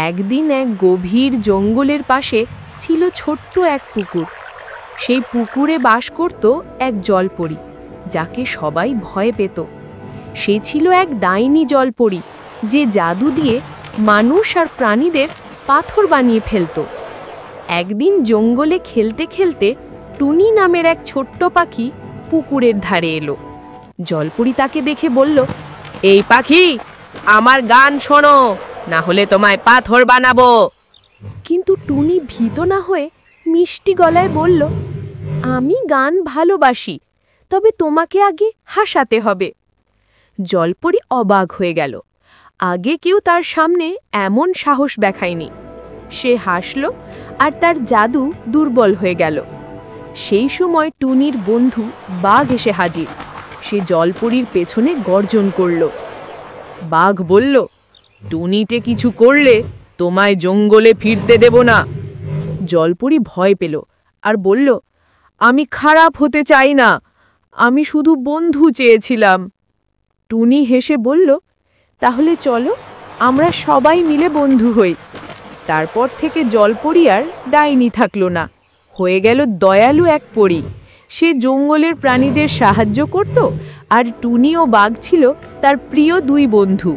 একদিন এক গভীর জঙ্গলের পাশে ছিল ছোট্ট এক পুকুর। সেই পুকুরে বাস করত এক জলপরী, যাকে সবাই ভয় পেত। সে ছিল এক ডাইনি জলপরী, যে জাদু দিয়ে মানুষ আর প্রাণীদের পাথর বানিয়ে ফেলত। একদিন জঙ্গলে খেলতে খেলতে টুনি নামের এক ছোট্ট পাখি পুকুরের ধারে এলো। জলপরী তাকে দেখে বলল, এই পাখি, আমার গান শোনো, না হলে তোমায় পাথর বানাবো। কিন্তু টুনি ভীত না হয়ে মিষ্টি গলায় বলল, আমি গান ভালোবাসি, তবে তোমাকে আগে হাসাতে হবে। জলপরী অবাক হয়ে গেল। আগে কেউ তার সামনে এমন সাহস দেখায়নি। সে হাসল, আর তার জাদু দুর্বল হয়ে গেল। সেই সময় টুনির বন্ধু বাঘ এসে হাজির। সে জলপরীর পেছনে গর্জন করল। বাঘ বলল, টুনিতে কিছু করলে তোমায় জঙ্গলে ফিরতে দেব না। জলপরী ভয় পেল আর বলল, আমি খারাপ হতে চাই না, আমি শুধু বন্ধু চেয়েছিলাম। টুনি হেসে বলল, তাহলে চলো আমরা সবাই মিলে বন্ধু হই। তারপর থেকে জলপরী আর ডাইনি থাকল না, হয়ে গেল দয়ালু এক পরী। সে জঙ্গলের প্রাণীদের সাহায্য করত, আর টুনি ও বাঘ ছিল তার প্রিয় দুই বন্ধু।